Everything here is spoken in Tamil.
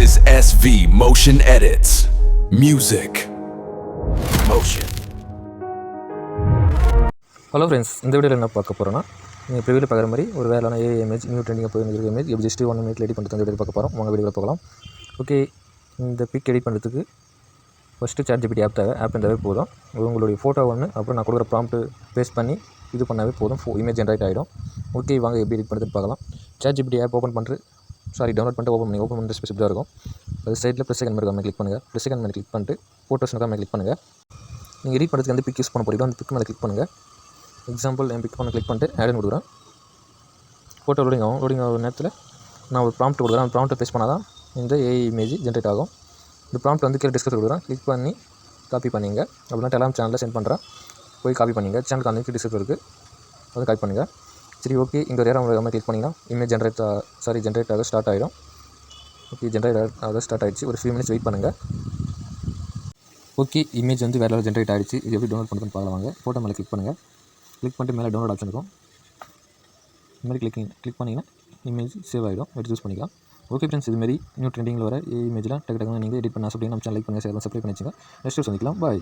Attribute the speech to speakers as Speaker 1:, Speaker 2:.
Speaker 1: is SV Motion Edits. Music. Motion.
Speaker 2: Hello friends, இந்த வீடியோவில் என்ன பார்க்க போகிறோன்னா, நீங்கள் ப்ரிவியூவில் பார்க்குற மாதிரி ஒரு வேலையான ஏஐ இமேஜ் நியூ ட்ரெண்டிங்காக போய் இருக்கிற இமேஜ் எப்படி ஜஸ்ட் 1 மினிட்ல எடிட் பண்ணுறது அந்த வீடியோ பார்க்க போகிறோம். உங்கள் வீடியோவில் போகலாம். ஓகே, இந்த பிக் எடிட் பண்ணுறதுக்கு ஃபஸ்ட்டு ChatGPT ஆப் தேவை. ஆப் இருந்தாவே போதும். உங்களுடைய ஃபோட்டோ ஒன்று, அப்புறம் நான் கொடுக்குற ப்ராம்ப்ட் பேஸ்ட் பண்ணி இது பண்ணாவே போதும், இமேஜ் ஜென்ரேட் ஆகிடும். ஓகே, வாங்க எப்படி எடிட் பண்ணுறதுன்னு பார்க்கலாம். ChatGPT ஆப் டவுன்லோட் பண்ணிட்டு ஓப்பன் பண்ணுற ஸ்பெசிஃபிக்காக இருக்கும். அது சைடில் ப்ளஸ் செகண்ட் மேலே கிளிக் பண்ணுங்கள். ப்ளஸ் செகண்ட் மேலே கிளிக் பண்ணிட்டு ஃபோட்டோஸ் மேலே கிளிக் பண்ணுங்கள். நீங்கள் எடிட் பண்ணுறதுக்கு எந்த பிக் யூஸ் பண்ண போகிறீங்களோ அந்த பிக் மேலே கிளிக் பண்ணுங்கள். எக்ஸாம்பிள் என் பிக் பண்ண கிளிக் பண்ணிட்டு ஆடுன்னு கொடுக்குறேன். ஃபோட்டோ லோடிங் ஆகும் நேரத்தில் நான் ஒரு ப்ராம்ப்ட் கொடுக்குறேன். அந்த ப்ராம்ப்ட்டை பேஸ்ட் பண்ணால் தான் இந்த ஏஐ இமேஜ் ஜென்ரேட் ஆகும். இந்த ப்ராம்ப்ட் வந்து கீழே டிஸ்கஸ் கொடுக்குறேன். கிளிக் பண்ணி காப்பி பண்ணிங்க. அப்படின்னா டெலாம் சேனலில் சென்ட் பண்ணுறேன். போய் காப்பி பண்ணிங்க. சேனலுக்கு அந்த டிஸ்கஸ் இருக்குது, அதை காப்பி பண்ணுங்கள். சரி, ஓகே, இங்கே ஒரு ஏரம் மாதிரி கிளிக் பண்ணிங்கன்னா இமேஜ் ஜென்ரேட் ஆக ஸ்டார்ட் ஆகிடும். ஓகே, ஜென்ரேட் ஆக ஸ்டார்ட் ஆகிடுச்சு. ஒரு ஃபியூ மினிட்ஸ் வெயிட் பண்ணுங்கள். ஓகே, இமேஜ் வந்து வேறு ஜென்ரேட் ஆகிடுச்சு. இது எப்படி டவுன்லோட் பண்ணுறதுன்னு பார்க்கலாம் வாங்க. ஃபோட்டோ மேலே கிளிக் பண்ணுங்கள். கிளிக் பண்ணிட்டு மேலே டவுன்லோட் ஆப்ஷன் இருக்கும். இந்த மாதிரி கிளிக் பண்ணிங்கன்னா இமேஜ் சேவ் ஆகிடும். எடுத்து யூஸ் பண்ணிக்கலாம். ஓகே ஃப்ரெண்ட்ஸ், இதுமாரி நியூ ட்ரெண்டிங்கில் வர இமேஜ்லாம் டக்கு நீங்கள் எடிட் பண்ண ஆசைப்பட்டீங்கன்னா நம்ம சேனல் லைக் பண்ணுங்கள், ஷேர் பண்ணி சப்ஸ்கிரைப் பண்ணி வச்சுங்க. நெக்ஸ்ட் சந்திக்கலாம். பாய்.